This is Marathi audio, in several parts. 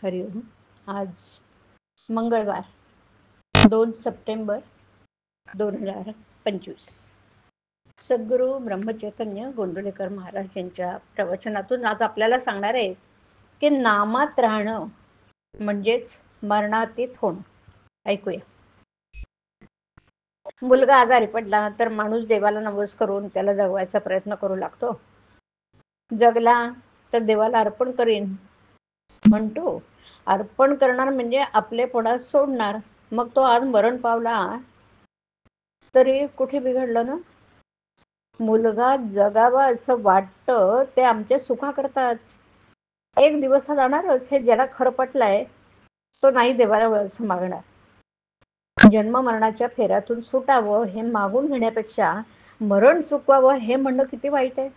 हरिओम. आज मंगळवार 2 सप्टेंबर 2025. सद्गुरू ब्रह्मचैतन्य गोंदवलेकर महाराज यांच्या प्रवचनातून आज आपल्याला सांगणार आहे की नामात राहणं म्हणजेच मरणातीत होणं. ऐकूया. मुलगा आजारी पडला तर माणूस देवाला नवस करून त्याला जगवायचा प्रयत्न करू लागतो. जगला तर देवाला अर्पण करीन म्हणतो. अर्पण करणार म्हणजे आपले पोटात सोडणार. मग तो आज मरण पावला तरी कुठे बिघडलं ना. मुलगा जगावा असं वाटतं ते आमच्या सुखाकरताच. एक दिवस हा जाणारच हे ज्याला खरं पटलंय तो नाही देवाला असं मागणार. जन्म मरणाच्या फेऱ्यातून सुटावं हे मागून घेण्यापेक्षा मरण चुकवावं हे म्हणणं किती वाईट आहे.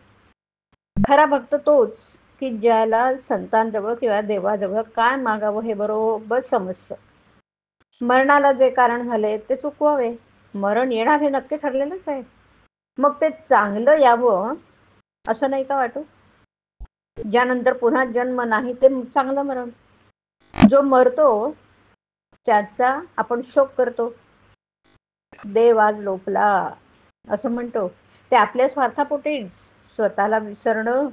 खरा भक्त तोच की ज्याला संतांजवळ किंवा देवाजवळ काय मागावं हे बरोबर समजतं. मरणाला जे कारण झाले ते चुकवावे. मरण येणार हे नक्की ठरलेलंच आहे. मग ते चांगलं यावं असं नाही का वाटू. ज्यानंतर पुन्हा जन्म नाही ते चांगलं मरण. जो मरतो त्याचा आपण शोक करतो. देव आज लोपला असं म्हणतो. ते आपल्या स्वार्थापोटीच. स्वतःला विसरणं,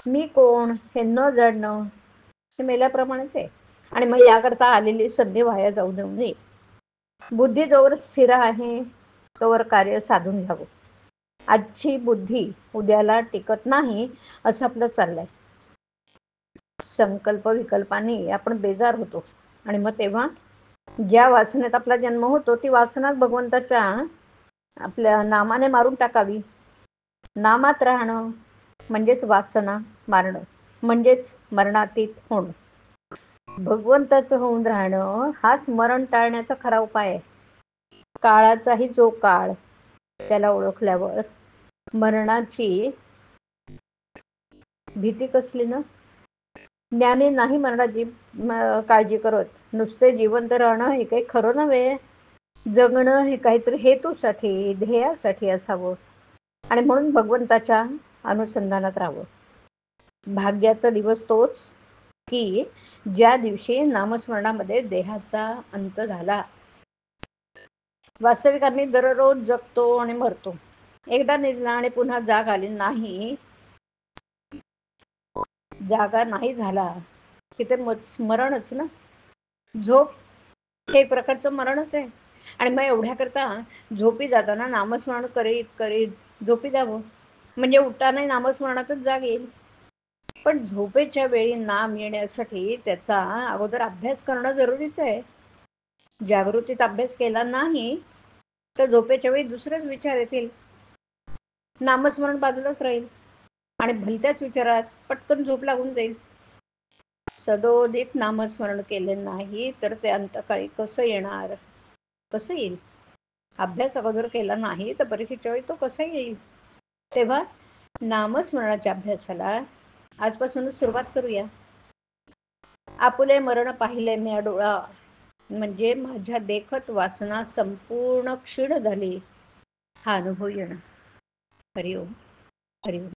मी कोण हे न जाणणं हे मेल्याप्रमाणेच आहे. आणि मग याकरता आलेली संधी वाया जाऊ देऊ नये. बुद्धी जोवर स्थिर आहे तोवर कार्य साधून घ्यावं. आजची बुद्धी उद्याला टिकत नाही असं आपलं चाललंय. संकल्प विकल्पाने आपण बेजार होतो आणि मग तेव्हा ज्या वासनेत आपला जन्म होतो ती वासना भगवंताच्या आपल्या नामाने मारून टाकावी. नामात राहणं म्हणजेच वासना मारणं म्हणजेच मरणातीत होणं. भगवंताचं होऊन राहणं हाच मरण टाळण्याचा खरा उपाय आहे. काळाचाही जो काळ त्याला ओळखल्यावर मरणाची भीती कसली ना. ज्ञानी नाही मरणाची काळजी करत. नुसते जिवंत राहणं हे काही खरं नव्हे. जगणं हे काहीतरी हेतूसाठी ध्येयासाठी असावं आणि म्हणून भगवंताच्या अनुसंधानात राहावं. भाग्याचा दिवस तोच की ज्या दिवशी नामस्मरणामध्ये देहाचा अंत झाला. वास्तविक आम्ही दररोज जगतो आणि मरतो. एकदा निजला आणि पुन्हा जाग आली नाही, जागा नाही झाला की ते मरणच ना. झोप हे एक प्रकारचं मरणच आहे. आणि मग एवढ्या करता झोपी जाताना नामस्मरण करीत करीत झोपी जावं म्हणजे उठताना नामस्मरणातच जाग येईल. पण झोपेच्या वेळी नाम येण्यासाठी त्याचा अगोदर अभ्यास करणं जरुरीच आहे. जागृतीत अभ्यास केला नाही तर झोपेच्या वेळी दुसरेच विचार येतील. नामस्मरण बाजूलाच राहील आणि भलत्याच विचारात पटकन झोप लागून जाईल. सदोदित नामस्मरण केले नाही तर ते अंतकाळी कसं येणार, कसं येईल. अभ्यास अगोदर केला नाही तर परीक्षेच्या वेळी तो कसा येईल. तेव्हा नामस्मरणाच्या अभ्यासाला आजपासूनच सुरुवात करूया. आपुले मरण पाहिले मी डोळा म्हणजे माझ्या देखत वासना संपूर्ण क्षीण झाली हा अनुभव येणं. हरिओम हरिओम.